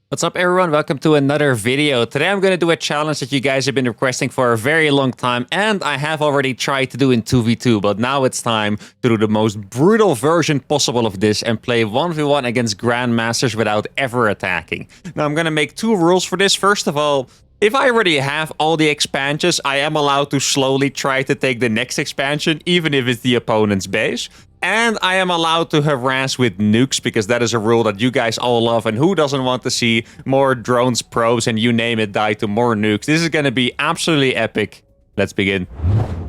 What's up, everyone? Welcome to another video. Today I'm going to do a challenge that you guys have been requesting for a very long time, and I have already tried to do in 2v2, but now it's time to do the most brutal version possible of this and play 1v1 against Grandmasters without ever attacking. Now I'm going to make two rules for this. First of all, if I already have all the expansions, I am allowed to slowly try to take the next expansion, even if it's the opponent's base. And I am allowed to harass with nukes, because that is a rule that you guys all love. And who doesn't want to see more drones, probes, and you name it die to more nukes? This is going to be absolutely epic. Let's begin.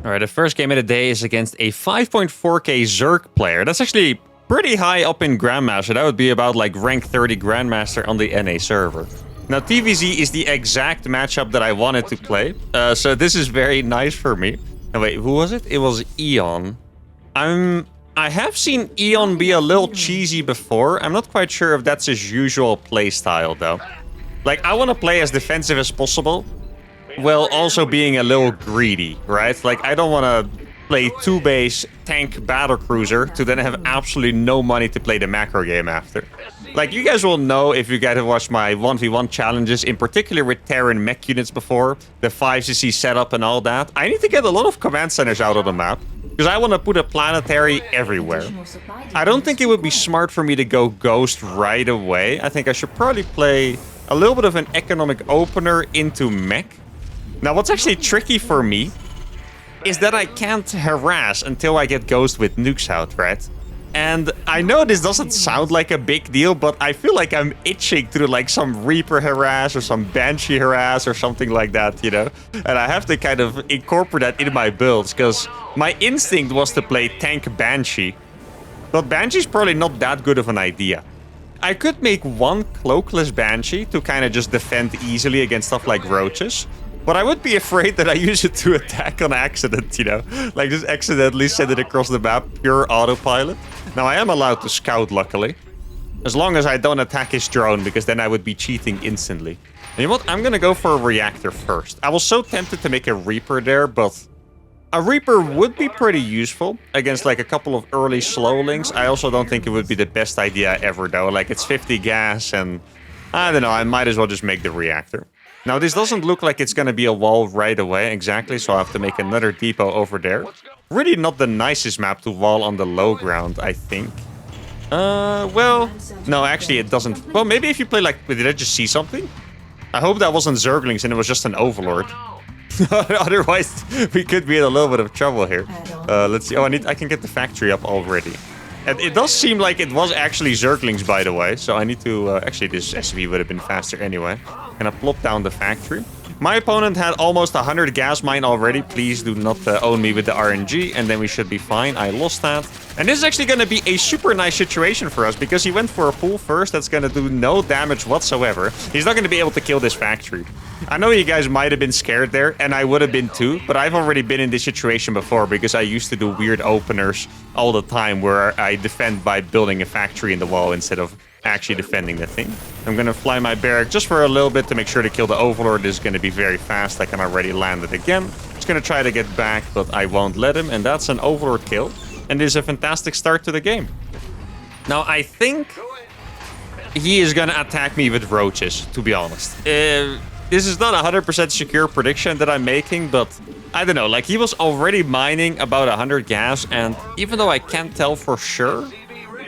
All right, the first game of the day is against a 5.4k Zerg player. That's actually pretty high up in Grandmaster. That would be about like rank 30 Grandmaster on the NA server. Now, TVZ is the exact matchup that I wanted to play. So this is very nice for me. Now, wait, who was it? It was Eon. I have seen Eon be a little cheesy before. I'm not quite sure if that's his usual playstyle, though. Like, I want to play as defensive as possible, while also being a little greedy, right? Like, I don't want to play two-base tank battlecruiser to then have absolutely no money to play the macro game after. Like, you guys will know if you guys have watched my 1v1 challenges, in particular with Terran mech units before, the 5cc setup and all that. I need to get a lot of command centers out on the map, because I want to put a planetary everywhere. I don't think it would be smart for me to go Ghost right away. I think I should probably play a little bit of an economic opener into mech. Now, what's actually tricky for me is that I can't harass until I get Ghost with nukes out, right? And I know this doesn't sound like a big deal, but I feel like I'm itching to do like some Reaper harass or some Banshee harass or something like that, you know? And I have to kind of incorporate that into my builds, because my instinct was to play tank Banshee. But Banshee's probably not that good of an idea. I could make one cloakless Banshee to kind of just defend easily against stuff like roaches. But I would be afraid that I use it to attack on accident, you know? Like, just accidentally send it across the map, pure autopilot. Now, I am allowed to scout, luckily. As long as I don't attack his drone, because then I would be cheating instantly. And you know what? I'm gonna go for a reactor first. I was so tempted to make a Reaper there, but a Reaper would be pretty useful against, like, a couple of early slow links. I also don't think it would be the best idea ever, though. Like, it's 50 gas, and I don't know, I might as well just make the reactor. Now, this doesn't look like it's going to be a wall right away, exactly, so I'll have to make another depot over there. Really not the nicest map to wall on the low ground, I think. Well, no, actually it doesn't. Well, maybe if you play like, did I just see something? I hope that wasn't Zerglings and it was just an Overlord. Otherwise, we could be in a little bit of trouble here. Let's see. Oh, I can get the factory up already. And it does seem like it was actually Zerglings, by the way. So I need to... actually, this SV would have been faster anyway. Gonna plop down the factory. My opponent had almost 100 gas mine already. Please do not own me with the RNG. And then we should be fine. I lost that. And this is actually going to be a super nice situation for us, because he went for a pull first. That's going to do no damage whatsoever. He's not going to be able to kill this factory. I know you guys might have been scared there, and I would have been too, but I've already been in this situation before, because I used to do weird openers all the time where I defend by building a factory in the wall instead of actually defending the thing. I'm going to fly my barrack just for a little bit to make sure to kill the Overlord. This is going to be very fast. I can already land it again. Just going to try to get back, but I won't let him, and that's an Overlord kill. And this is a fantastic start to the game. Now, I think he is going to attack me with roaches, to be honest. This is not a 100% secure prediction that I'm making, but I don't know. Like, he was already mining about 100 gas, and even though I can't tell for sure,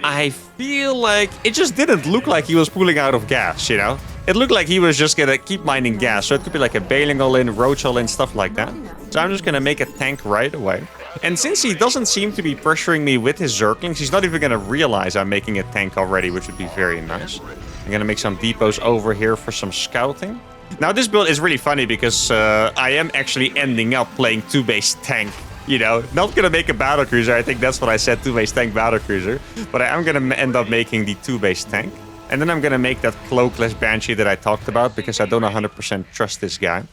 I feel like it just didn't look like he was pulling out of gas, you know? It looked like he was just gonna keep mining gas, so it could be like a Bailing all-in, Roach all-in, stuff like that. So I'm just gonna make a tank right away. And since he doesn't seem to be pressuring me with his Zerglings, he's not even gonna realize I'm making a tank already, which would be very nice. I'm gonna make some depots over here for some scouting. Now, this build is really funny because I am actually ending up playing two-base tank. You know, not gonna make a battlecruiser. I think that's what I said, two-base tank battlecruiser. But I am gonna end up making the two-base tank. And then I'm gonna make that cloakless Banshee that I talked about, because I don't 100% trust this guy.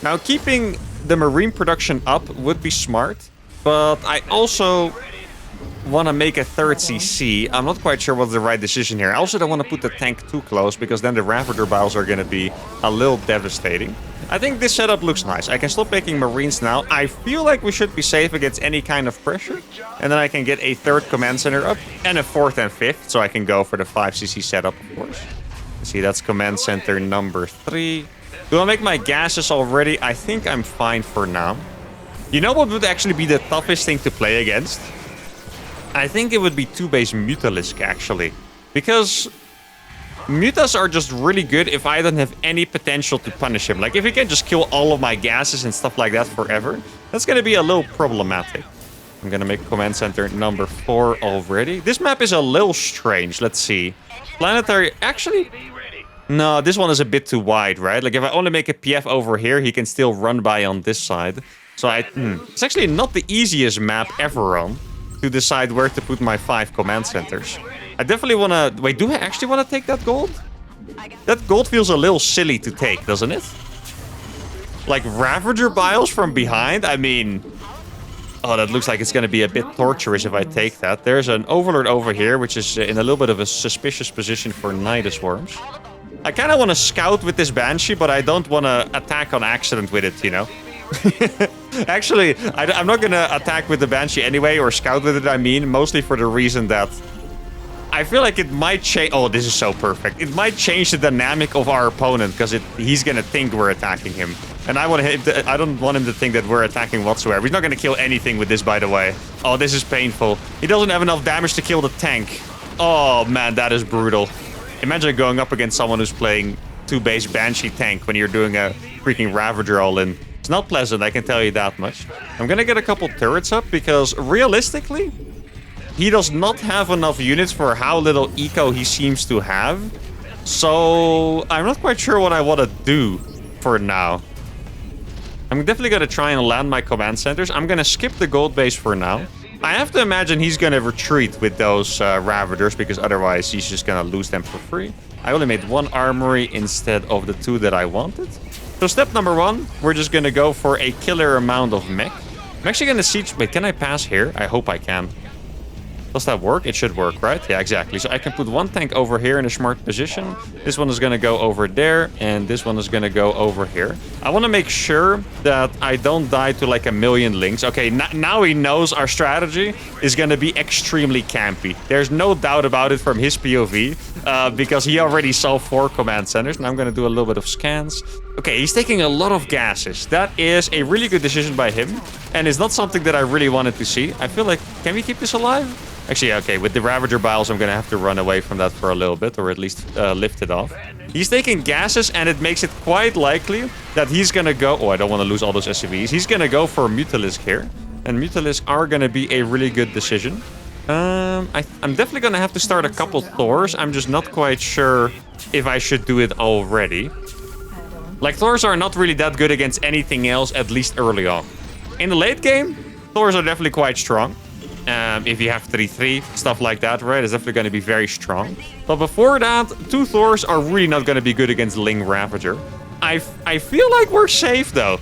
Now, keeping the marine production up would be smart, but I also want to make a third CC. I'm not quite sure what's the right decision here. I also don't want to put the tank too close, because then the Ravager Biles are going to be a little devastating. I think this setup looks nice. I can stop making Marines now. I feel like we should be safe against any kind of pressure. And then I can get a third command center up and a fourth and fifth, so I can go for the 5cc setup, of course. See, that's command center number 3. Do I make my gases already? I think I'm fine for now. You know what would actually be the toughest thing to play against? I think it would be 2-base Mutalisk, actually. Because Mutas are just really good if I don't have any potential to punish him. Like, if he can just kill all of my gases and stuff like that forever, that's going to be a little problematic. I'm going to make command center number 4 already. This map is a little strange. Let's see. Planetary... Actually... No, this one is a bit too wide, right? Like, if I only make a PF over here, he can still run by on this side. So it's actually not the easiest map ever on to decide where to put my 5 command centers. I definitely want to... Wait, do I actually want to take that gold? That gold feels a little silly to take, doesn't it? Like, Ravager Biles from behind? I mean... Oh, that looks like it's going to be a bit torturous if I take that. There's an Overlord over here, which is in a little bit of a suspicious position for Nidus Worms. I kind of want to scout with this Banshee, but I don't want to attack on accident with it, you know? Actually, I'm not going to attack with the Banshee anyway, or scout with it, I mean, mostly for the reason that I feel like it might change... Oh, this is so perfect. It might change the dynamic of our opponent, because he's going to think we're attacking him. And I don't want him to think that we're attacking whatsoever. He's not going to kill anything with this, by the way. Oh, this is painful. He doesn't have enough damage to kill the tank. Oh, man, that is brutal. Imagine going up against someone who's playing 2-base Banshee tank when you're doing a freaking Ravager all-in. It's not pleasant, I can tell you that much. I'm gonna get a couple turrets up because, realistically, he does not have enough units for how little eco he seems to have. So, I'm not quite sure what I want to do for now. I'm definitely gonna try and land my command centers. I'm gonna skip the gold base for now. I have to imagine he's going to retreat with those Ravagers, because otherwise he's just going to lose them for free. I only made 1 armory instead of the 2 that I wanted. So step number 1, we're just going to go for a killer amount of mech. I'm actually going to siege... Wait, can I pass here? I hope I can. Does that work? It should work, right? Yeah, exactly. So I can put 1 tank over here in a smart position. This one is going to go over there, and this one is going to go over here. I want to make sure that I don't die to like a million links. Okay, now he knows our strategy is going to be extremely campy. There's no doubt about it from his POV, because he already saw 4 command centers. Now I'm going to do a little bit of scans. Okay, he's taking a lot of gases. That is a really good decision by him, and it's not something that I really wanted to see. I feel like... Can we keep this alive? Actually, okay, with the Ravager Biles, I'm going to have to run away from that for a little bit, or at least lift it off. He's taking gases, and it makes it quite likely that he's going to go... Oh, I don't want to lose all those SCVs. He's going to go for Mutalisk here, and Mutalisk are going to be a really good decision. I'm definitely going to have to start a couple Thors. I'm just not quite sure if I should do it already. Like, Thors are not really that good against anything else, at least early on. In the late game, Thors are definitely quite strong. If you have 3-3, stuff like that, right? It's definitely going to be very strong. But before that, 2 Thors are really not going to be good against Ling Ravager. I feel like we're safe, though.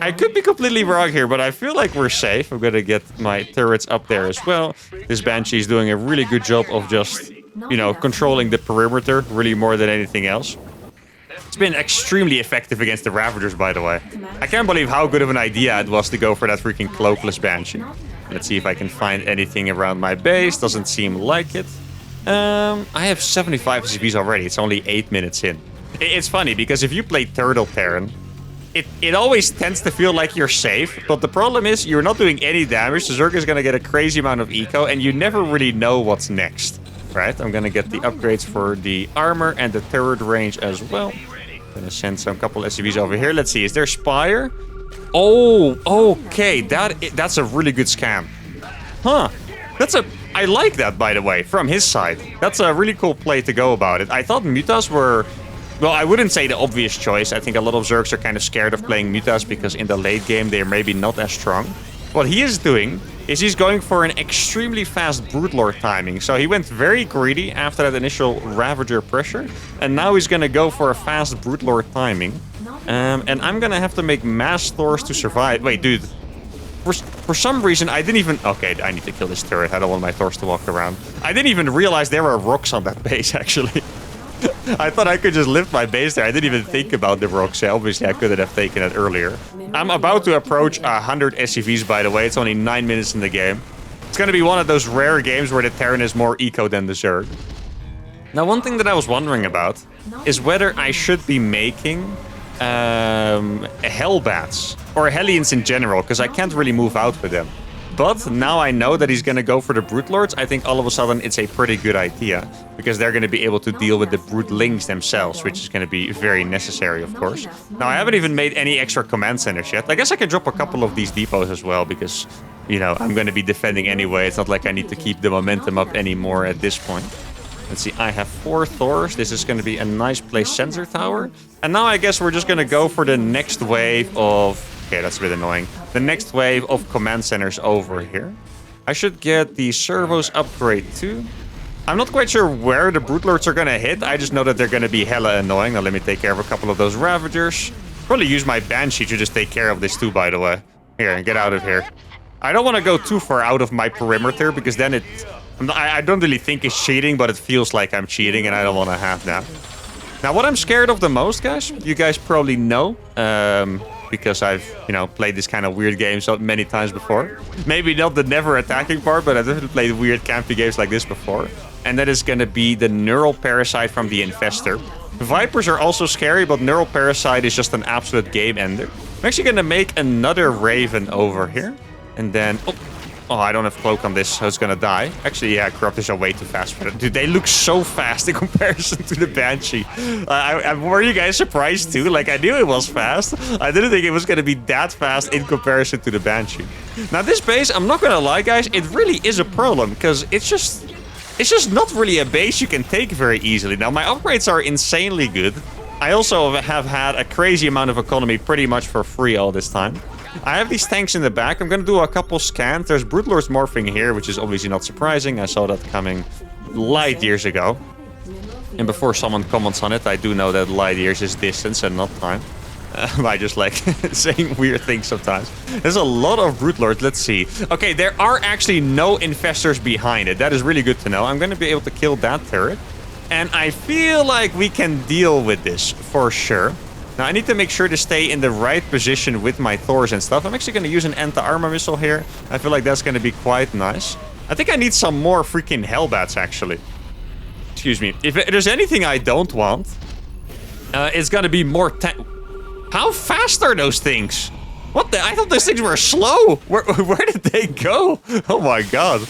I could be completely wrong here, but I feel like we're safe. I'm going to get my turrets up there as well. This Banshee is doing a really good job of just, you know, controlling the perimeter, really more than anything else. It's been extremely effective against the Ravagers, by the way. I can't believe how good of an idea it was to go for that freaking cloakless Banshee. Let's see if I can find anything around my base. Doesn't seem like it. I have 75 SCVs already. It's only 8 minutes in. It's funny, because if you play Turtle Terran, it always tends to feel like you're safe. But the problem is, you're not doing any damage. The Zerg is going to get a crazy amount of eco, and you never really know what's next. Right? I'm going to get the upgrades for the armor and the turret range as well. Gonna send some couple SCVs over here. Let's see, is there Spire? Oh, okay, that's a really good scam. Huh, I like that, by the way, from his side. That's a really cool play to go about it. I thought Mutas were, well, I wouldn't say the obvious choice. I think a lot of Zergs are kind of scared of playing Mutas because in the late game, they're maybe not as strong. What he is doing is he's going for an extremely fast Broodlord timing. So he went very greedy after that initial Ravager pressure. And now he's going to go for a fast Broodlord timing. And I'm going to have to make mass Thors to survive. Wait, dude. For some reason, I didn't even... Okay, I need to kill this turret. I don't want my Thors to walk around. I didn't even realize there were rocks on that base, actually. I thought I could just lift my base there. I didn't even think about the rocks. Yeah, obviously, I couldn't have taken it earlier. I'm about to approach 100 SCVs, by the way. It's only 9 minutes in the game. It's going to be one of those rare games where the Terran is more eco than the Zerg. Now, one thing that I was wondering about is whether I should be making Hellbats or Hellions in general, because I can't really move out with them. But now I know that he's going to go for the Brute Lords. I think all of a sudden it's a pretty good idea, because they're going to be able to deal with the Broodlings themselves, which is going to be very necessary, of course. Now, I haven't even made any extra command centers yet. I guess I can drop a couple of these depots as well, because, you know, I'm going to be defending anyway. It's not like I need to keep the momentum up anymore at this point. Let's see, I have 4 Thors. This is going to be a nice place sensor tower. And now I guess we're just going to go for the next wave of... Okay, that's a bit annoying. The next wave of command centers over here. I should get the servos upgrade too. I'm not quite sure where the Brute Lords are going to hit. I just know that they're going to be hella annoying. Now let me take care of a couple of those Ravagers. Probably use my Banshee to just take care of this too, by the way. Here, get out of here. I don't want to go too far out of my perimeter, because then I don't really think it's cheating, but it feels like I'm cheating, and I don't want to have that. Now, what I'm scared of the most, guys, you guys probably know, because I've, you know, played this kind of weird game so many times before. Maybe not the never attacking part, but I've definitely played weird campy games like this before. And that is going to be the Neural Parasite from the Infestor. Vipers are also scary, but Neural Parasite is just an absolute game ender. I'm actually going to make another Raven over here. And then... Oh, I don't have Cloak on this, so it's gonna die. Actually, yeah, Corruptors are way too fast for it. Dude, they look so fast in comparison to the Banshee. Were you guys surprised too? Like, I knew it was fast. I didn't think it was gonna be that fast in comparison to the Banshee. Now, this base, I'm not gonna lie, guys, it really is a problem, because it's just not really a base you can take very easily. Now, my upgrades are insanely good. I also have had a crazy amount of economy pretty much for free all this time. I have these tanks in the back. I'm going to do a couple scans. There's Brute Lords morphing here, which is obviously not surprising. I saw that coming light years ago. And before someone comments on it, I do know that light years is distance and not time. I just like saying weird things sometimes. There's a lot of Brute Lords. Let's see. Okay, there are actually no Infestors behind it. That is really good to know. I'm going to be able to kill that turret. And I feel like we can deal with this for sure. Now, I need to make sure to stay in the right position with my Thors and stuff. I'm actually going to use an anti-armor missile here. I feel like that's going to be quite nice. I think I need some more freaking Hellbats, actually. Excuse me. If there's anything I don't want, it's going to be more... How fast are those things? What the... I thought those things were slow. Where did they go? Oh my god.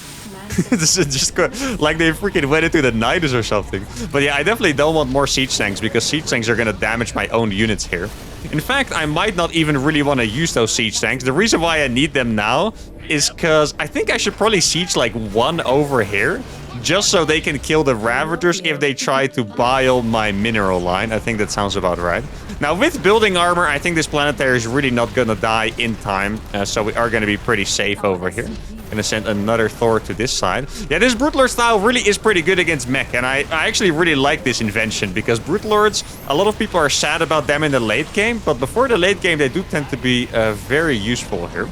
This is just like they freaking went into the 90s or something. But yeah, I definitely don't want more siege tanks, because siege tanks are going to damage my own units here. In fact, I might not even really want to use those siege tanks. The reason why I need them now is because I think I should probably siege like one over here, just so they can kill the Ravagers if they try to bile my mineral line. I think that sounds about right. Now, with building armor, I think this planetary is really not going to die in time. So we are going to be pretty safe over here. Gonna send another Thor to this side. Yeah, this Brute Lord style really is pretty good against mech, and I actually really like this invention, because Brute Lords, a lot of people are sad about them in the late game, but before the late game they do tend to be very useful here.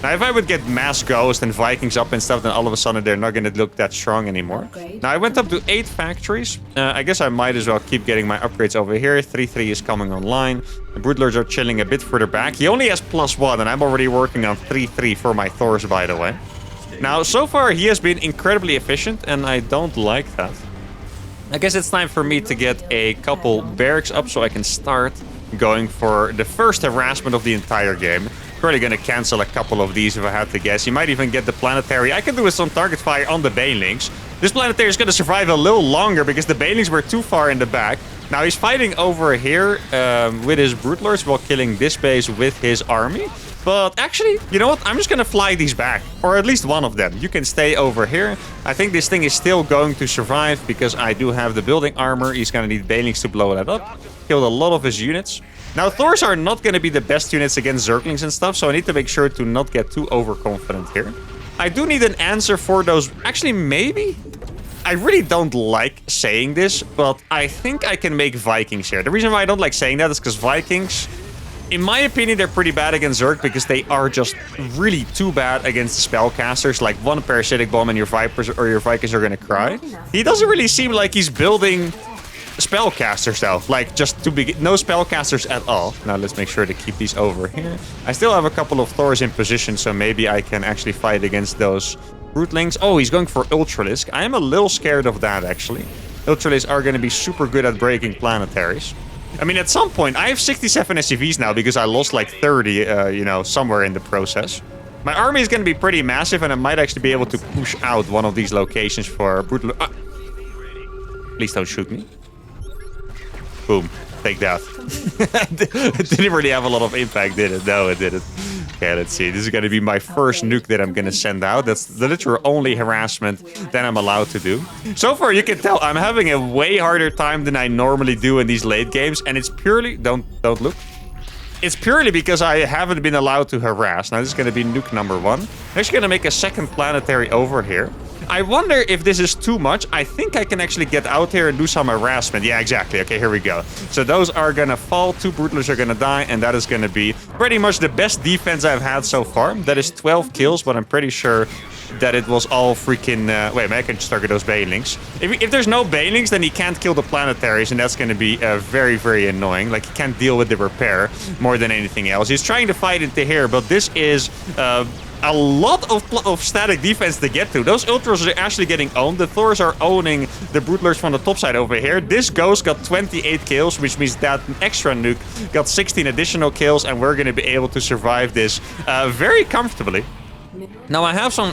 Now, if I would get Mass Ghost and Vikings up and stuff, then all of a sudden they're not gonna look that strong anymore. Now, I went up to 8 factories. I guess I might as well keep getting my upgrades over here. 3-3 is coming online. The Brute Lords are chilling a bit further back. He only has +1, and I'm already working on 3-3 for my Thors, by the way. Now, so far, he has been incredibly efficient, and I don't like that. I guess it's time for me to get a couple barracks up so I can start going for the first harassment of the entire game. Probably going to cancel a couple of these if I had to guess. You might even get the planetary. I can do some target fire on the Banelings. This planetary is going to survive a little longer because the Banelings were too far in the back. Now, he's fighting over here with his Brute Lords while killing this base with his army. But actually, you know what? I'm just going to fly these back. Or at least one of them. You can stay over here. I think this thing is still going to survive because I do have the building armor. He's going to need Banelings to blow that up. Killed a lot of his units. Now, Thors are not going to be the best units against Zerglings and stuff, so I need to make sure to not get too overconfident here. I do need an answer for those... Actually, maybe? I really don't like saying this, but I think I can make Vikings here. The reason why I don't like saying that is because Vikings... In my opinion, they're pretty bad against Zerg because they are just really too bad against the spellcasters. Like, one parasitic bomb and your Vipers or your Vikings are going to cry. He doesn't really seem like he's building spellcasters though. Like, just too big. No spellcasters at all. Now, let's make sure to keep these over here. I still have a couple of Thors in position, so maybe I can actually fight against those Brootlings. Oh, he's going for Ultralisk. I am a little scared of that, actually. Ultralists are going to be super good at breaking planetaries. I mean, at some point, I have 67 SCVs now because I lost like 30, you know, somewhere in the process. My army is going to be pretty massive, and I might actually be able to push out one of these locations for brutal... Please don't shoot me. Boom. Take that. It didn't really have a lot of impact, did it? No, it didn't. Okay, let's see. This is going to be my first nuke that I'm going to send out. That's the literal only harassment that I'm allowed to do. So far, you can tell I'm having a way harder time than I normally do in these late games. And it's purely... Don't look. It's purely because I haven't been allowed to harass. Now, this is going to be nuke number 1. I'm actually going to make a second planetary over here. I wonder if this is too much. I think I can actually get out here and do some harassment. Yeah, exactly. Okay, here we go. So those are going to fall. 2 Brutalists are going to die. And that is going to be pretty much the best defense I've had so far. That is 12 kills, but I'm pretty sure that it was all freaking... wait, I can just target those Banelings. If there's no Banelings, then he can't kill the planetaries. And that's going to be very, very annoying. Like, he can't deal with the repair more than anything else. He's trying to fight into here, but this is... a lot of static defense to get to. Those Ultras are actually getting owned. The Thors are owning the Broodlords from the top side over here. This Ghost got 28 kills, which means that extra nuke got 16 additional kills, and we're going to be able to survive this very comfortably. Now, I have some...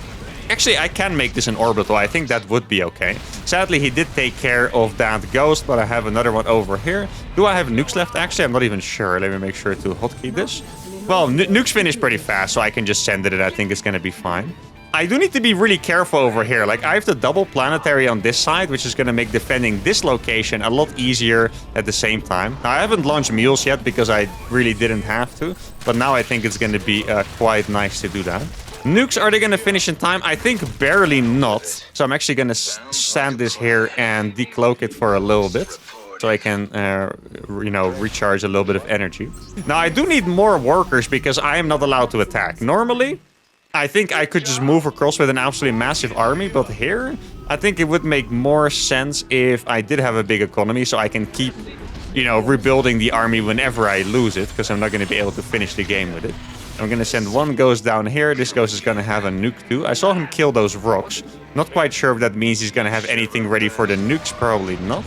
Actually, I can make this an orbital. I think that would be okay. Sadly, he did take care of that Ghost, but I have another one over here. Do I have nukes left? Actually, I'm not even sure. Let me make sure to hotkey this. Well, nukes finish pretty fast, so I can just send it, and I think it's going to be fine. I do need to be really careful over here. Like, I have the double planetary on this side, which is going to make defending this location a lot easier at the same time. Now, I haven't launched mules yet because I really didn't have to, but now I think it's going to be quite nice to do that. Nukes, are they going to finish in time? I think barely not. So I'm actually going to stand this here and decloak it for a little bit. So I can, you know, recharge a little bit of energy. Now, I do need more workers because I am not allowed to attack. Normally, I think I could just move across with an absolutely massive army. But here, I think it would make more sense if I did have a big economy. So I can keep, you know, rebuilding the army whenever I lose it. Because I'm not going to be able to finish the game with it. I'm going to send one Ghost down here. This Ghost is going to have a nuke too. I saw him kill those rocks. Not quite sure if that means he's going to have anything ready for the nukes. Probably not.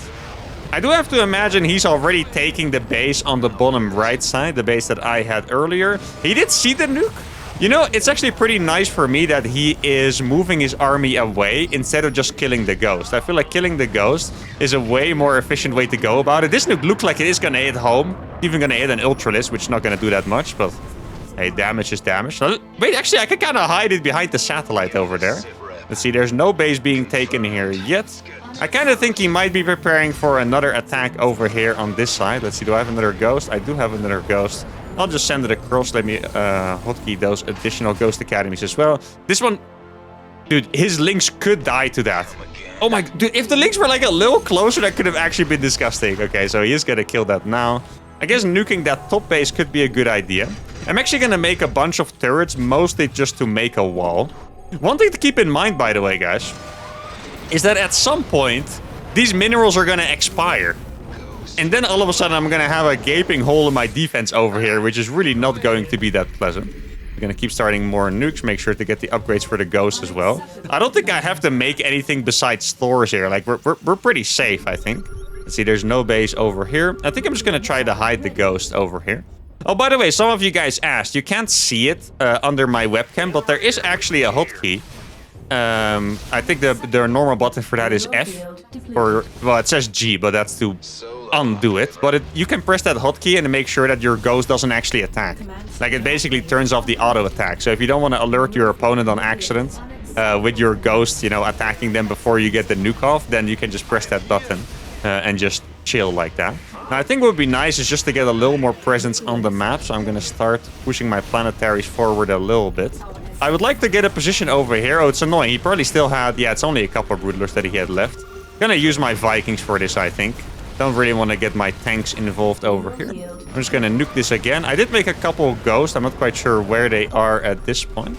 I do have to imagine he's already taking the base on the bottom right side, the base that I had earlier. He did see the nuke. You know, it's actually pretty nice for me that he is moving his army away instead of just killing the Ghost. I feel like killing the Ghost is a way more efficient way to go about it. This nuke looks like it is going to hit home. Even going to hit an Ultralist, which is not going to do that much, but hey, damage is damage. Wait, actually, I can kind of hide it behind the satellite over there. Let's see, there's no base being taken here yet. I kind of think he might be preparing for another attack over here on this side. Let's see, do I have another Ghost? I do have another Ghost. I'll just send it across. Let me hotkey those additional Ghost Academies as well. This one... Dude, his links could die to that. Oh my... Dude, if the links were like a little closer, that could have actually been disgusting. Okay, so he is going to kill that now. I guess nuking that top base could be a good idea. I'm actually going to make a bunch of turrets, mostly just to make a wall. One thing to keep in mind, by the way, guys, is that at some point, these minerals are going to expire. And then all of a sudden, I'm going to have a gaping hole in my defense over here, which is really not going to be that pleasant. I'm going to keep starting more nukes, make sure to get the upgrades for the Ghosts as well. I don't think I have to make anything besides Thors here. Like, we're pretty safe, I think. Let's see, there's no base over here. I think I'm just going to try to hide the Ghost over here. Oh, by the way, some of you guys asked. You can't see it under my webcam, but there is actually a hotkey. I think the normal button for that is F. Or, well, it says G, but that's to undo it. But you can press that hotkey and make sure that your Ghost doesn't actually attack. Like, it basically turns off the auto attack. So if you don't want to alert your opponent on accident with your Ghost, you know, attacking them before you get the nuke off, then you can just press that button and just chill like that. Now, I think what would be nice is just to get a little more presence on the map. So I'm going to start pushing my planetaries forward a little bit. I would like to get a position over here. Oh, it's annoying. He probably still had... Yeah, it's only a couple of Broodlords that he had left. Gonna use my Vikings for this, I think. Don't really want to get my tanks involved over here. I'm just gonna nuke this again. I did make a couple of Ghosts. I'm not quite sure where they are at this point.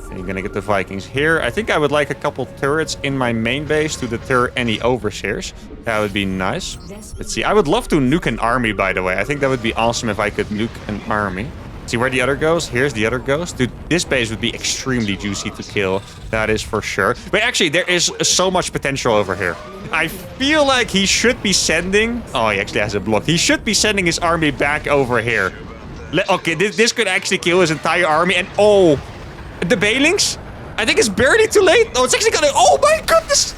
And you're gonna get the Vikings here. I think I would like a couple turrets in my main base to deter any overseers. That would be nice. Let's see. I would love to nuke an army, by the way. I think that would be awesome if I could nuke an army. See where the other goes? Here's the other ghost. Dude, this base would be extremely juicy to kill. That is for sure. But actually, there is so much potential over here. I feel like he should be sending... Oh, he actually has it blocked. He should be sending his army back over here. Okay, this could actually kill his entire army. And oh, the Bailings? I think it's barely too late. Oh, it's actually gonna... Oh my goodness!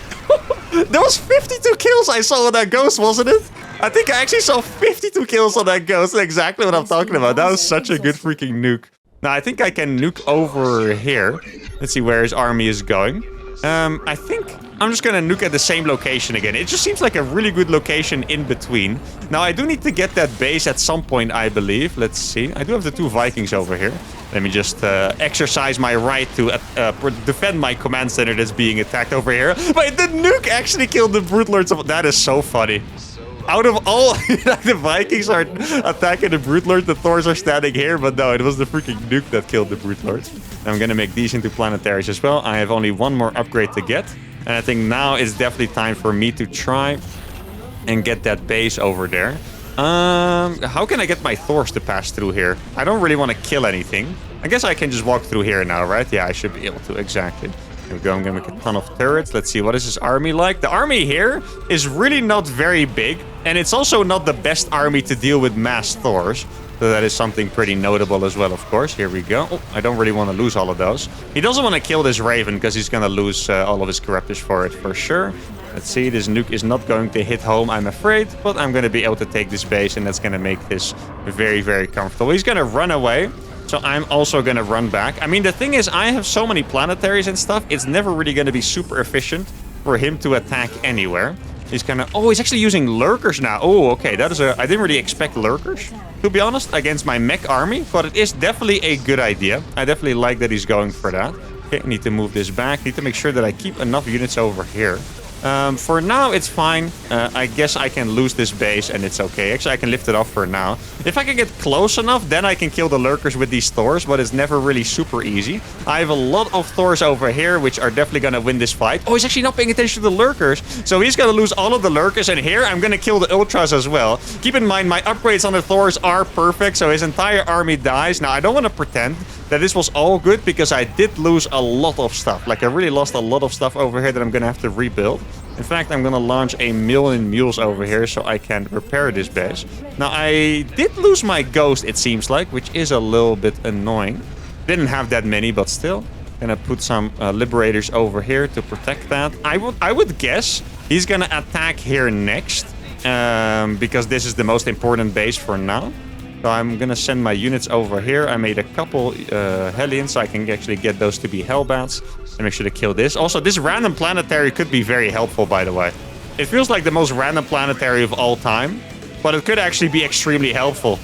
There was 52 kills I saw on that ghost, wasn't it? I think I actually saw 52 kills on that ghost. That's exactly what I'm talking about. That was such a good freaking nuke. Now, I think I can nuke over here. Let's see where his army is going. I think I'm just gonna nuke at the same location again. It just seems like a really good location in between. Now, I do need to get that base at some point, I believe. Let's see. I do have the 2 Vikings over here. Let me just exercise my right to defend my command center that's being attacked over here. But the nuke actually killed the Brute Lords. That is so funny. Out of all, the Vikings are attacking the Brute Lords, the Thors are standing here, but no, it was the freaking nuke that killed the Brute Lords. I'm gonna make these into planetaries as well. I have only 1 more upgrade to get, and I think now is definitely time for me to try and get that base over there. How can I get my Thors to pass through here? I don't really want to kill anything. I guess I can just walk through here now, right? Yeah, I should be able to, exactly. Here we go, I'm gonna make a ton of turrets. Let's see, what is his army like? The army here is really not very big, and it's also not the best army to deal with mass Thors. So that is something pretty notable as well, of course. Here we go. Oh, I don't really want to lose all of those. He doesn't want to kill this Raven because he's gonna lose all of his Corruptors for it, for sure. Let's see, this nuke is not going to hit home, I'm afraid, but I'm gonna be able to take this base, and that's gonna make this very, very comfortable. He's gonna run away. So I'm also going to run back. I mean, the thing is, I have so many planetaries and stuff. It's never really going to be super efficient for him to attack anywhere. He's kind of... Oh, he's actually using lurkers now. Oh, okay. That is a... I didn't really expect lurkers, to be honest, against my mech army. But it is definitely a good idea. I definitely like that he's going for that. Okay, I need to move this back. Need to make sure that I keep enough units over here. For now, it's fine. I guess I can lose this base and it's okay. Actually, I can lift it off for now. If I can get close enough, then I can kill the lurkers with these Thors, but it's never really super easy. I have a lot of Thors over here, which are definitely going to win this fight. Oh, he's actually not paying attention to the lurkers. So he's going to lose all of the lurkers, and here I'm going to kill the Ultras as well. Keep in mind, my upgrades on the Thors are perfect, so his entire army dies. Now, I don't want to pretend that this was all good, because I did lose a lot of stuff. Like, I really lost a lot of stuff over here that I'm going to have to rebuild. In fact, I'm going to launch 1,000,000 mules over here so I can repair this base. Now, I did lose my ghost, it seems like, which is a little bit annoying. Didn't have that many, but still. Gonna put some liberators over here to protect that. I would guess he's going to attack here next, because this is the most important base for now. So I'm going to send my units over here. I made a couple Hellions, so I can actually get those to be Hellbats. And make sure to kill this. Also, this random planetary could be very helpful, by the way. It feels like the most random planetary of all time, but it could actually be extremely helpful.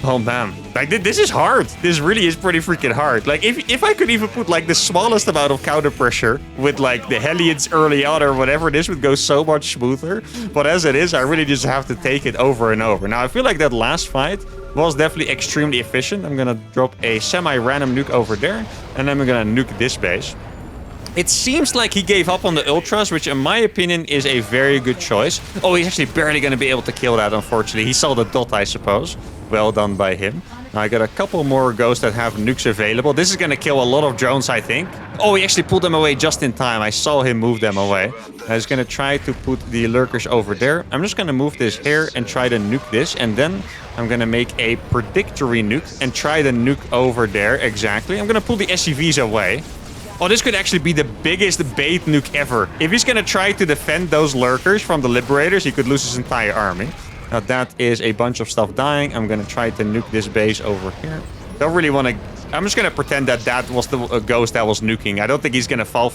Oh, man. Like, this is hard. This really is pretty freaking hard. Like, if I could even put, like, the smallest amount of counter pressure with, like, the Hellions early on or whatever, this would go so much smoother. But as it is, I really just have to take it over and over. Now, I feel like that last fight was definitely extremely efficient. I'm gonna drop a semi-random nuke over there, and then I'm gonna nuke this base. It seems like he gave up on the Ultras, which in my opinion is a very good choice. Oh, he's actually barely gonna be able to kill that, unfortunately. He saw the dot, I suppose. Well done by him. Now I got a couple more ghosts that have nukes available. This is gonna kill a lot of drones, I think. Oh, he actually pulled them away just in time. I saw him move them away. I was gonna try to put the lurkers over there. I'm just gonna move this here and try to nuke this. And then I'm gonna make a predictory nuke and try to nuke over there. Exactly. I'm gonna pull the SCVs away. Oh, this could actually be the biggest bait nuke ever. If he's gonna try to defend those lurkers from the liberators, he could lose his entire army. Now that is a bunch of stuff dying. I'm gonna try to nuke this base over here. Don't really want to... I'm just gonna pretend that that was the ghost that was nuking. I don't think he's gonna fall...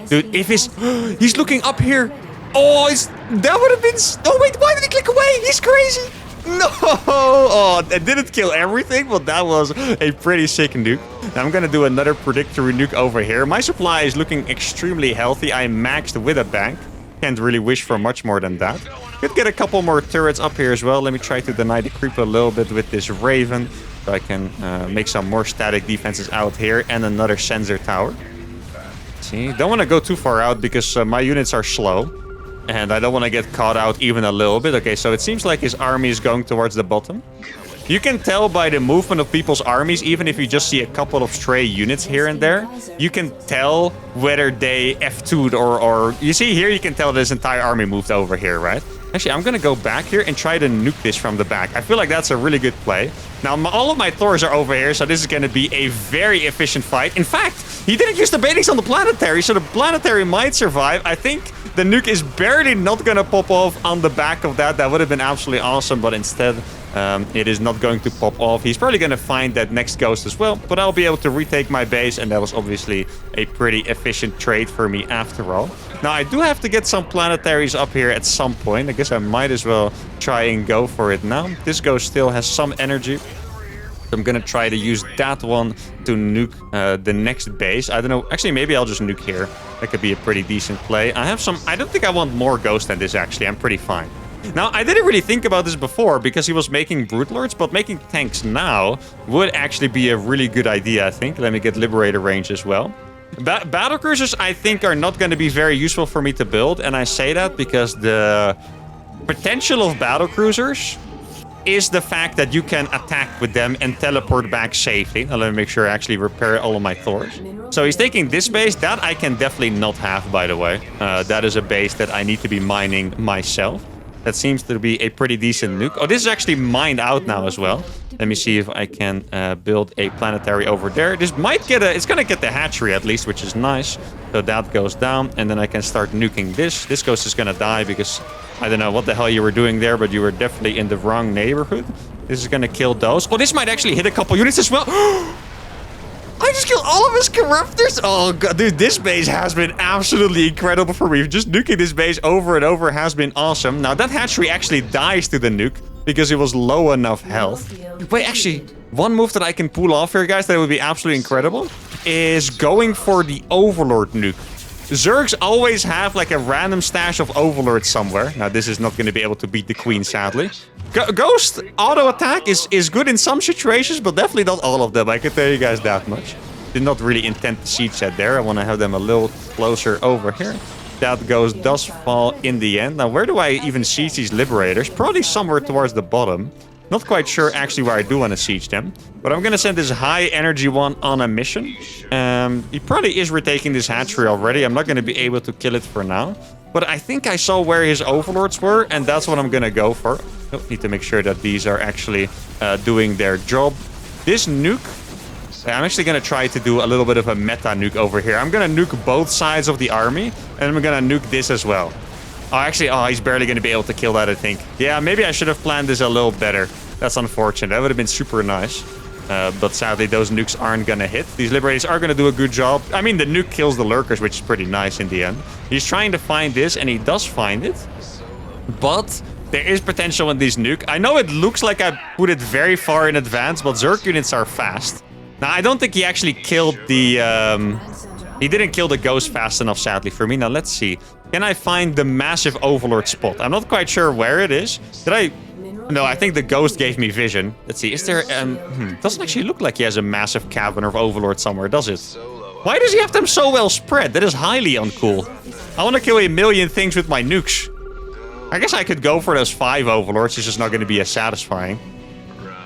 Dude, if he's... He's looking up here. Oh, that would have been... Oh, wait, why did he click away? He's crazy. No! Oh, it didn't kill everything, but that was a pretty sick nuke. Now I'm gonna do another predictory nuke over here. My supply is looking extremely healthy. I maxed with a bank. Can't really wish for much more than that. Could get a couple more turrets up here as well. Let me try to deny the creep a little bit with this Raven, so I can make some more static defenses out here, and another sensor tower. See, don't want to go too far out because my units are slow, and I don't want to get caught out even a little bit. Okay, so it seems like his army is going towards the bottom. You can tell by the movement of people's armies, even if you just see a couple of stray units here and there, you can tell whether they F2'd or... You see here, you can tell this entire army moved over here, right? Actually, I'm gonna go back here and try to nuke this from the back. I feel like that's a really good play. Now, all of my Thors are over here, so this is gonna be a very efficient fight. In fact, he didn't use the baitings on the planetary, so the planetary might survive. I think the nuke is barely not gonna pop off on the back of that. That would have been absolutely awesome, but instead... it is not going to pop off. He's probably going to find that next ghost as well, but I'll be able to retake my base, and that was obviously a pretty efficient trade for me after all. Now, I do have to get some planetaries up here at some point. I guess I might as well try and go for it now. This ghost still has some energy. I'm going to try to use that one to nuke the next base. I don't know. Actually, maybe I'll just nuke here. That could be a pretty decent play. I have some... I don't think I want more ghosts than this, actually. I'm pretty fine. Now, I didn't really think about this before because he was making Brute Lords, but making tanks now would actually be a really good idea, I think. Let me get Liberator range as well. Battlecruisers, I think, are not going to be very useful for me to build, and I say that because the potential of Battlecruisers is the fact that you can attack with them and teleport back safely. Now, let me make sure I actually repair all of my Thors. So he's taking this base. That I can definitely not have, by the way. That is a base that I need to be mining myself. That seems to be a pretty decent nuke. Oh, this is actually mined out now as well. Let me see if I can build a planetary over there. This might get a... It's going to get the hatchery at least, which is nice. So that goes down, and then I can start nuking this. This ghost is going to die because I don't know what the hell you were doing there, but you were definitely in the wrong neighborhood. This is going to kill those. Oh, this might actually hit a couple units as well. I just killed all of his corruptors. Oh, God, dude, this base has been absolutely incredible for me. Just nuking this base over and over has been awesome. Now, that hatchery actually dies to the nuke because it was low enough health. Wait, actually, one move that I can pull off here, guys, that would be absolutely incredible, is going for the Overlord nuke. Zergs always have like a random stash of Overlords somewhere. Now, this is not going to be able to beat the Queen, sadly. Ghost auto attack is good in some situations, but definitely not all of them. I can tell you guys that much. Did not really intend the siege set there. I want to have them a little closer over here. That ghost does fall in the end. Now, where do I even siege these Liberators? Probably somewhere towards the bottom. Not quite sure actually where I do want to siege them. But I'm going to send this high energy one on a mission. He probably is retaking this hatchery already. I'm not going to be able to kill it for now. But I think I saw where his Overlords were, and that's what I'm going to go for. Oh, need to make sure that these are actually doing their job. This nuke, I'm actually going to try to do a little bit of a meta nuke over here. I'm going to nuke both sides of the army, and I'm going to nuke this as well. Oh, actually, he's barely going to be able to kill that, I think. Yeah, maybe I should have planned this a little better. That's unfortunate. That would have been super nice. But sadly, those nukes aren't going to hit. These Liberators are going to do a good job. I mean, the nuke kills the Lurkers, which is pretty nice in the end. He's trying to find this, and he does find it. But there is potential in this nuke. I know it looks like I put it very far in advance, but Zerg units are fast. Now, I don't think he actually killed the... He didn't kill the ghost fast enough, sadly, for me. Now, let's see. Can I find the massive Overlord spot? I'm not quite sure where it is. Did I... No, I think the ghost gave me vision. Let's see. Is there... Doesn't actually look like he has a massive cavern of Overlord somewhere, does it? Why does he have them so well spread? That is highly uncool. I want to kill a million things with my nukes. I guess I could go for those 5 Overlords. It's just not going to be as satisfying.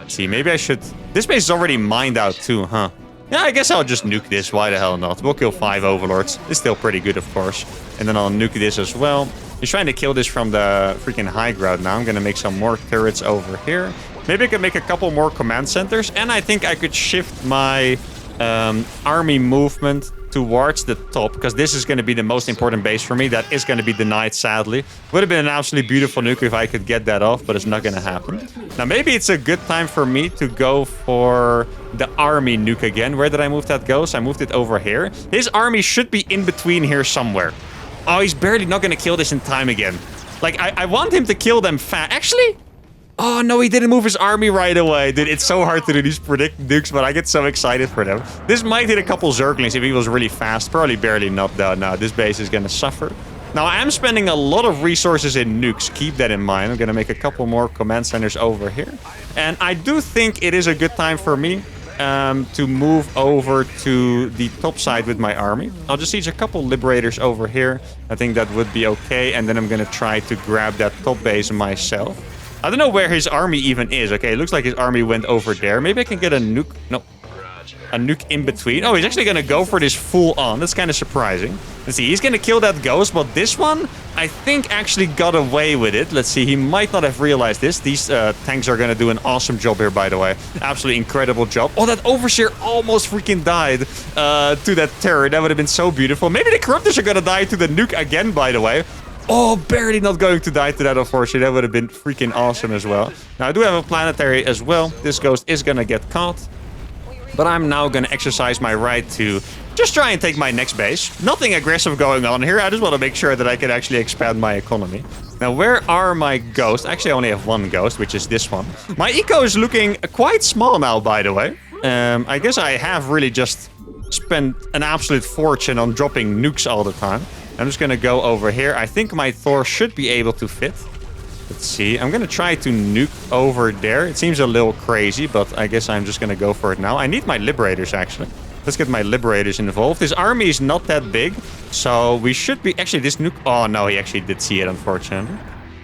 Let's see, maybe I should... This base is already mined out too, huh? Yeah, I guess I'll just nuke this. Why the hell not? We'll kill 5 Overlords. It's still pretty good, of course. And then I'll nuke this as well. He's trying to kill this from the freaking high ground now. I'm going to make some more turrets over here. Maybe I could make a couple more command centers. And I think I could shift my army movement towards the top, because this is going to be the most important base for me. That is going to be denied, sadly. Would have been an absolutely beautiful nuke if I could get that off, but it's not going to happen. Now, maybe it's a good time for me to go for the army nuke again. Where did I move that ghost? I moved it over here. His army should be in between here somewhere. Oh, he's barely not going to kill this in time again. Like, I want him to kill them fast. Actually... Oh, no, he didn't move his army right away. Dude, it's so hard to do these predict nukes, but I get so excited for them. This might hit a couple Zerglings if he was really fast. Probably barely not, though. No, this base is going to suffer. Now, I am spending a lot of resources in nukes. Keep that in mind. I'm going to make a couple more command centers over here. And I do think it is a good time for me to move over to the top side with my army. I'll just siege a couple Liberators over here. I think that would be okay. And then I'm going to try to grab that top base myself. I don't know where his army even is. Okay, it looks like his army went over there. Maybe I can get a nuke. No. A nuke in between. Oh, he's actually going to go for this full on. That's kind of surprising. Let's see. He's going to kill that ghost, but this one, I think, actually got away with it. Let's see. He might not have realized this. These tanks are going to do an awesome job here, by the way. Absolutely incredible job. Oh, that Overseer almost freaking died to that terror. That would have been so beautiful. Maybe the Corruptors are going to die to the nuke again, by the way. Oh, barely not going to die to that, unfortunately. That would have been freaking awesome as well. Now, I do have a planetary as well. This ghost is going to get caught. But I'm now going to exercise my right to just try and take my next base. Nothing aggressive going on here. I just want to make sure that I can actually expand my economy. Now, where are my ghosts? Actually, I only have one ghost, which is this one. My eco is looking quite small now, by the way. I guess I have really just spent an absolute fortune on dropping nukes all the time. I'm just going to go over here. I think my Thor should be able to fit. Let's see. I'm going to try to nuke over there. It seems a little crazy, but I guess I'm just going to go for it now. I need my Liberators, actually. Let's get my Liberators involved. This army is not that big, so we should be... Actually, this nuke... Oh, no, he actually did see it, unfortunately.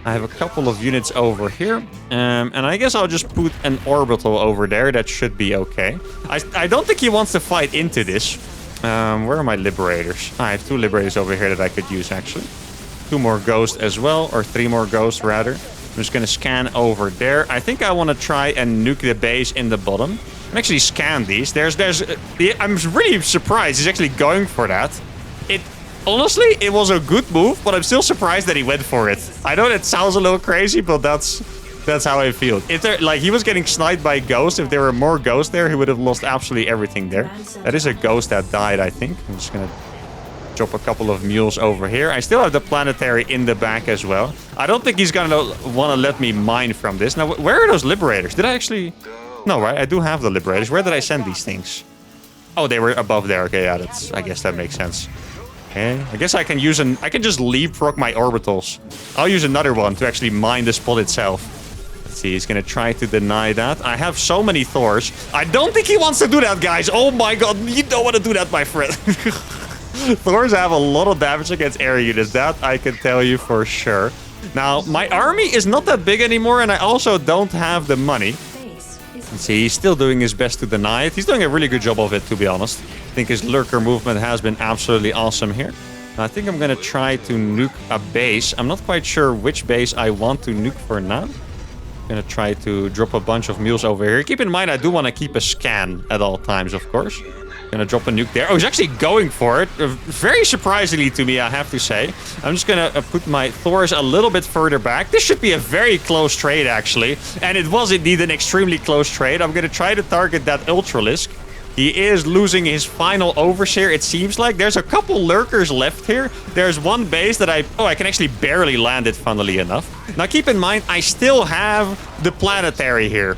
I have a couple of units over here. And I guess I'll just put an orbital over there. That should be okay. I don't think he wants to fight into this. Where are my Liberators? I have 2 Liberators over here that I could use, actually. 2 more ghosts as well, or 3 more ghosts rather. I'm just gonna scan over there. I think I want to try and nuke the base in the bottom. And actually scan these. I'm really surprised he's actually going for that. Honestly, it was a good move, but I'm still surprised that he went for it. I know that sounds a little crazy, but that's how I feel. If there, like, he was getting sniped by ghosts. If there were more ghosts there, he would have lost absolutely everything there. That is a ghost that died, I think. I'm just gonna drop a couple of mules over here. I still have the planetary in the back as well. I don't think he's gonna want to let me mine from this. Now, where are those Liberators? Did I actually... No, right? I do have the Liberators. Where did I send these things? Oh, they were above there. Okay, yeah, I guess that makes sense. Okay, I guess I can use I can just leapfrog my orbitals. I'll use another one to actually mine the spot itself. Let's see, he's gonna try to deny that. I have so many Thors. I don't think he wants to do that, guys. Oh my god, you don't want to do that, my friend. Thors have a lot of damage against air units. That I can tell you for sure. Now, my army is not that big anymore, and I also don't have the money. Let's see, he's still doing his best to deny it. He's doing a really good job of it, to be honest. I think his lurker movement has been absolutely awesome here. I think I'm going to try to nuke a base. I'm not quite sure which base I want to nuke for now. I'm going to try to drop a bunch of mules over here. Keep in mind, I do want to keep a scan at all times, of course. Gonna drop a nuke there. Oh, he's actually going for it. Very surprisingly to me, I have to say. I'm just gonna put my Thors a little bit further back. This should be a very close trade, actually. And it was indeed an extremely close trade. I'm gonna try to target that Ultralisk. He is losing his final Overseer, it seems like. There's a couple lurkers left here. There's one base that I can actually barely land it, funnily enough. Now, keep in mind, I still have the planetary here.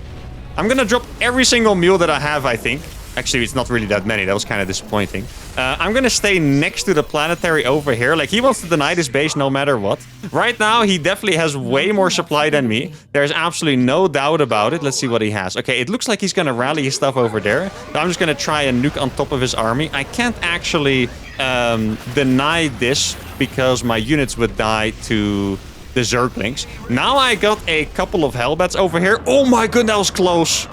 I'm gonna drop every single mule that I have, I think. Actually, it's not really that many. That was kind of disappointing. I'm going to stay next to the planetary over here. Like, he wants to deny this base no matter what. Right now, he definitely has way more supply than me. There's absolutely no doubt about it. Let's see what he has. Okay, it looks like he's going to rally his stuff over there. So I'm just going to try and nuke on top of his army. I can't actually deny this because my units would die to the Zerglings. Now I got a couple of Hellbats over here. Oh my goodness, that was close.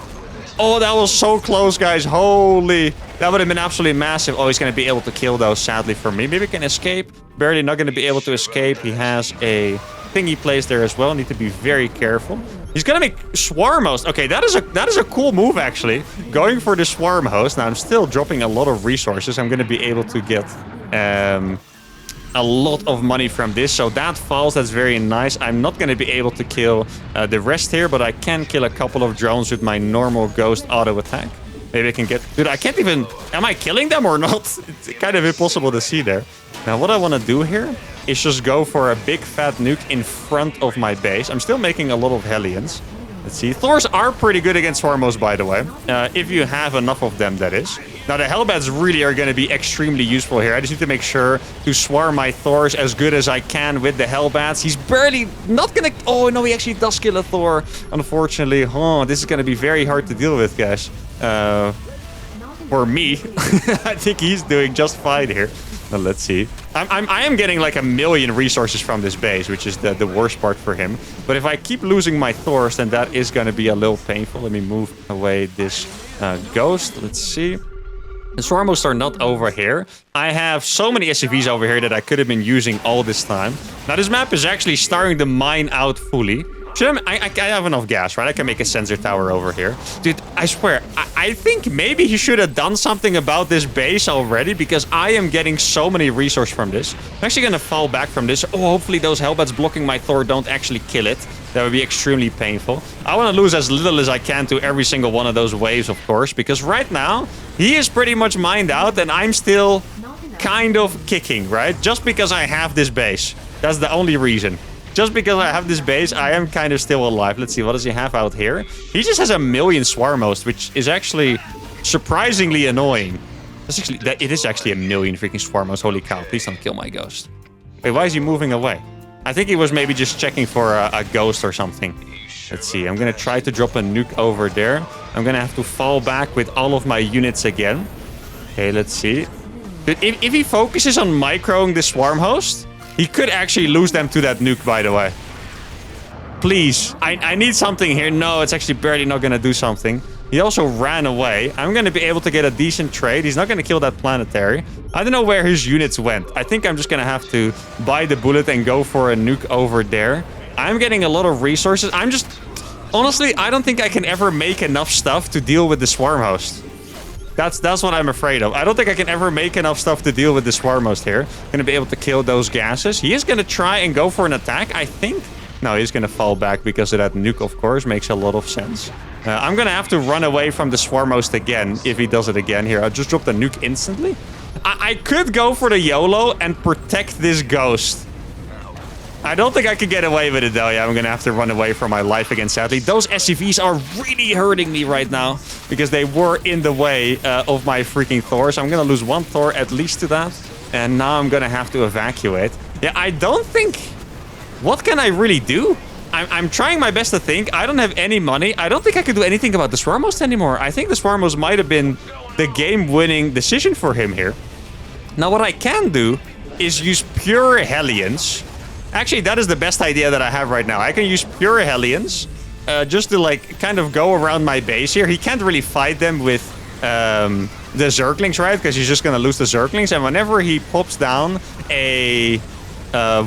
Oh, that was so close, guys. Holy. That would have been absolutely massive. Oh, he's going to be able to kill those, sadly, for me. Maybe he can escape. Barely not going to be able to escape. He has a thingy placed there as well. Need to be very careful. He's going to make Swarm Host. Okay, that is a cool move, actually. Going for the Swarm Host. Now, I'm still dropping a lot of resources. I'm going to be able to get a lot of money from this. So that falls. That's very nice. I'm not going to be able to kill the rest here, but I can kill a couple of drones with my normal ghost auto attack. Maybe I can get... Dude, I can't even... Am I killing them or not? It's kind of impossible to see there. Now, what I want to do here is just go for a big fat nuke in front of my base. I'm still making a lot of Hellions. Let's see. Thors are pretty good against Swarmos, by the way. If you have enough of them, that is. Now, the Hellbats really are going to be extremely useful here. I just need to make sure to swarm my Thors as good as I can with the Hellbats. He's barely not going to... Oh, no, he actually does kill a Thor, unfortunately. Oh, this is going to be very hard to deal with, guys. For me, I think he's doing just fine here. Now, let's see. I am getting like 1,000,000 resources from this base, which is the worst part for him. But if I keep losing my Thors, then that is going to be a little painful. Let me move away this ghost. Let's see. The Swarmos are not over here. I have so many SCVs over here that I could have been using all this time. Now, this map is actually starting to mine out fully. I have enough gas, right? I can make a sensor tower over here. Dude, I swear, I think maybe he should have done something about this base already, because I am getting so many resources from this. I'm actually going to fall back from this. Oh, hopefully those Hellbats blocking my Thor don't actually kill it. That would be extremely painful. I want to lose as little as I can to every single one of those waves, of course, because right now, he is pretty much mined out, and I'm still kind of kicking, right? Just because I have this base. That's the only reason. Just because I have this base, I am kind of still alive. Let's see, what does he have out here? He just has 1,000,000 Swarmos, which is actually surprisingly annoying. It is actually 1,000,000 freaking Swarmos. Holy cow, please don't kill my ghost. Wait, why is he moving away? I think he was maybe just checking for a ghost or something. Let's see, I'm going to try to drop a nuke over there. I'm going to have to fall back with all of my units again. Okay, let's see. If he focuses on microing the swarm host, he could actually lose them to that nuke, by the way. Please. I need something here. No, it's actually barely not going to do something. He also ran away. I'm going to be able to get a decent trade. He's not going to kill that planetary. I don't know where his units went. I think I'm just going to have to buy the bullet and go for a nuke over there. I'm getting a lot of resources. Honestly, I don't think I can ever make enough stuff to deal with the swarm host. That's what I'm afraid of. I don't think I can ever make enough stuff to deal with the swarm host here. Gonna be able to kill those gases. He is gonna try and go for an attack, I think. No, he's gonna fall back because of that nuke, of course. Makes a lot of sense. I'm gonna have to run away from the swarm host again if he does it again. Here, I'll just drop the nuke instantly. I could go for the YOLO and protect this ghost. I don't think I could get away with it, though. Yeah, I'm going to have to run away for my life again, sadly. Those SCVs are really hurting me right now because they were in the way of my freaking Thor. So I'm going to lose one Thor at least to that. And now I'm going to have to evacuate. Yeah, I don't think... What can I really do? I'm trying my best to think. I don't have any money. I don't think I could do anything about the Swarmos anymore. I think the Swarmos might have been the game-winning decision for him here. Now, what I can do is use pure Hellions. Actually, that is the best idea that I have right now. I can use pure Hellions just to, like, kind of go around my base here. He can't really fight them with the Zerglings, right? Because he's just going to lose the Zerglings. And whenever he pops down a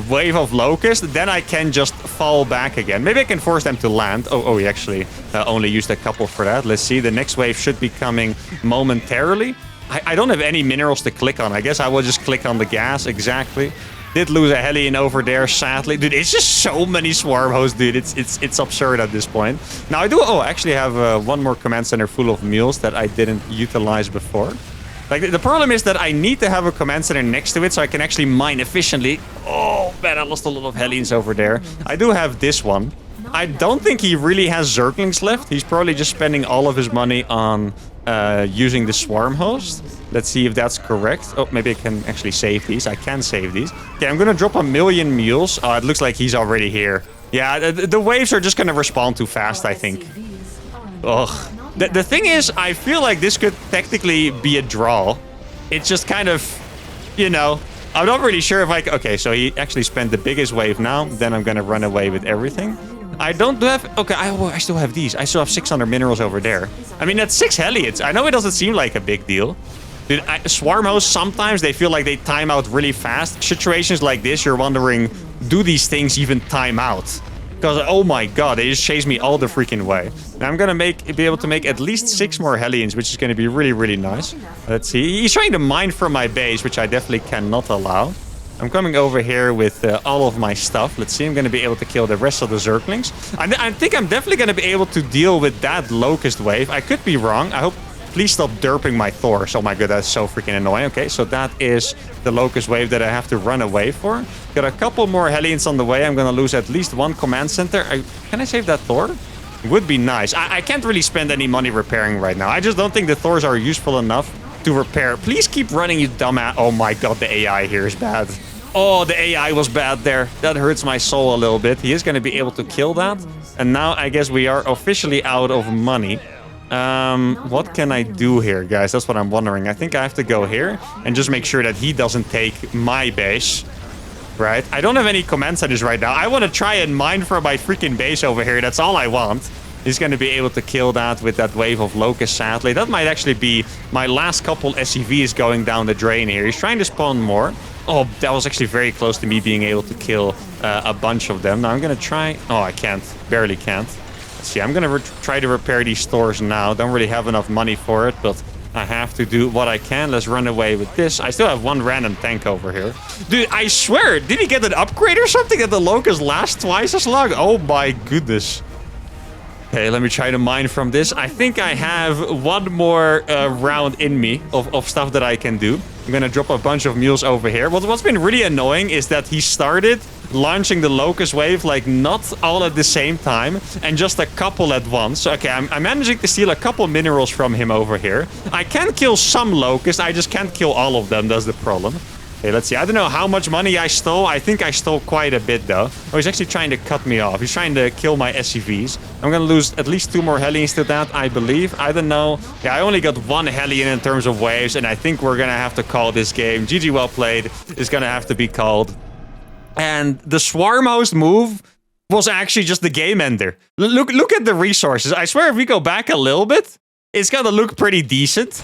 wave of Locusts, then I can just fall back again. Maybe I can force them to land. Oh, he actually only used a couple for that. Let's see. The next wave should be coming momentarily. I don't have any minerals to click on. I guess I will just click on the gas. Exactly. Did lose a Hellion over there, sadly. Dude, it's just so many swarm hosts, dude. It's absurd at this point. Now, I actually have one more command center full of mules that I didn't utilize before. Like, the problem is that I need to have a command center next to it so I can actually mine efficiently. Oh, man, I lost a lot of Hellions over there. I do have this one. I don't think he really has Zerglings left. He's probably just spending all of his money on using the swarm host. Let's see if that's correct. Oh, maybe I can actually save these. I can save these. Okay, I'm gonna drop 1,000,000 mules. Oh, it looks like he's already here. Yeah, the waves are just gonna respond too fast, I think. Ugh. The thing is, I feel like this could technically be a draw. It's just kind of, you know, I'm not really sure if I... Okay, so he actually spent the biggest wave now. Then I'm gonna run away with everything. I don't have... Okay, I still have these. I still have 600 minerals over there. I mean, that's 6 Hellions. I know it doesn't seem like a big deal. Dude, swarm hosts, sometimes they feel like they time out really fast. Situations like this, you're wondering, do these things even time out? Because, oh my god, they just chase me all the freaking way. Now I'm gonna be able to make at least 6 more Hellions, which is gonna be really, really nice. Let's see. He's trying to mine from my base, which I definitely cannot allow. I'm coming over here with all of my stuff. Let's see. I'm going to be able to kill the rest of the Zerglings. I think I'm definitely going to be able to deal with that Locust wave. I could be wrong. I hope... Please stop derping my Thors. Oh my god, that's so freaking annoying. Okay, so that is the Locust wave that I have to run away for. Got a couple more Hellions on the way. I'm going to lose at least one command center. Can I save that Thor? Would be nice. I can't really spend any money repairing right now. I just don't think the Thors are useful enough to repair. Please keep running, you dumbass. Oh my god, the AI here is bad. Oh, the AI was bad there. That hurts my soul a little bit. He is going to be able to kill that. And now I guess we are officially out of money. What can I do here, guys? That's what I'm wondering. I think I have to go here and just make sure that he doesn't take my base. Right? I don't have any comments on this right now. I want to try and mine for my freaking base over here. That's all I want. He's going to be able to kill that with that wave of locusts, sadly. That might actually be my last couple SCVs going down the drain here. He's trying to spawn more. Oh, that was actually very close to me being able to kill a bunch of them. Now I'm going to try... Oh, I can't. Barely can't. Let's see. I'm going to try to repair these stores now. Don't really have enough money for it, but I have to do what I can. Let's run away with this. I still have one random tank over here. Dude, I swear, did he get an upgrade or something that the locusts last twice as long? Oh my goodness. Okay, let me try to mine from this. I think I have one more round in me of stuff that I can do. I'm gonna drop a bunch of mules over here. What's been really annoying is that he started launching the locust wave like not all at the same time and just a couple at once. Okay, I'm managing to steal a couple minerals from him over here. I can kill some locusts. I just can't kill all of them. That's the problem. Okay, let's see. I don't know how much money I stole. I think I stole quite a bit, though. Oh, he's actually trying to cut me off. He's trying to kill my SCVs. I'm going to lose at least 2 more Hellions to that, I believe. I don't know. Yeah, I only got 1 Hellion in terms of waves, and I think we're going to have to call this game. GG well played is going to have to be called. And the Swarm Host move was actually just the game ender. Look at the resources. I swear if we go back a little bit, it's going to look pretty decent.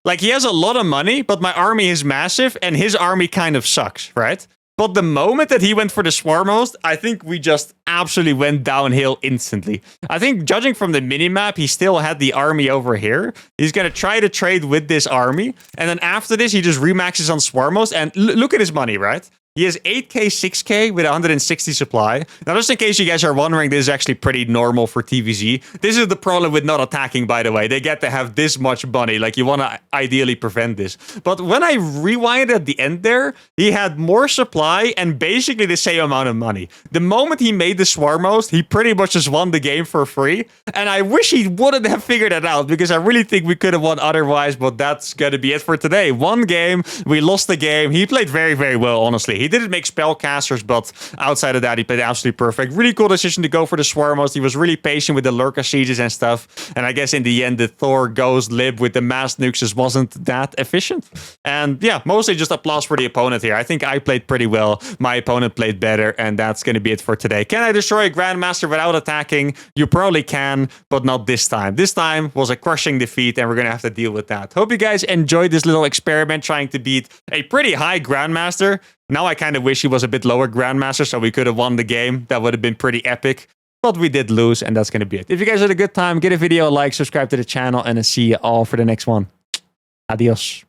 Like, he has a lot of money, but my army is massive, and his army kind of sucks, right? But the moment that he went for the Swarm Host, I think we just absolutely went downhill instantly. I think, judging from the minimap, he still had the army over here. He's going to try to trade with this army, and then after this, he just remaxes on Swarm Host, and look at his money, right? He has 8k, 6k with 160 supply. Now, just in case you guys are wondering, this is actually pretty normal for TVZ. This is the problem with not attacking, by the way. They get to have this much money. Like, you want to ideally prevent this. But when I rewind at the end there, he had more supply and basically the same amount of money. The moment he made the Swarm Host, he pretty much just won the game for free. And I wish he wouldn't have figured it out, because I really think we could have won otherwise. But that's going to be it for today. 1 game, we lost the game. He played very, very well, honestly. He didn't make spellcasters, but outside of that, he played absolutely perfect. Really cool decision to go for the Swarm Host. He was really patient with the Lurker Sieges and stuff. And I guess in the end, the Thor Ghost Lib with the mass nukes just wasn't that efficient. And yeah, mostly just applause for the opponent here. I think I played pretty well. My opponent played better, and that's going to be it for today. Can I destroy a Grandmaster without attacking? You probably can, but not this time. This time was a crushing defeat, and we're going to have to deal with that. Hope you guys enjoyed this little experiment trying to beat a pretty high Grandmaster. Now I kind of wish he was a bit lower Grandmaster, so we could have won the game. That would have been pretty epic. But we did lose, and that's going to be it. If you guys had a good time, give a video a like, subscribe to the channel, and I'll see you all for the next one. Adios.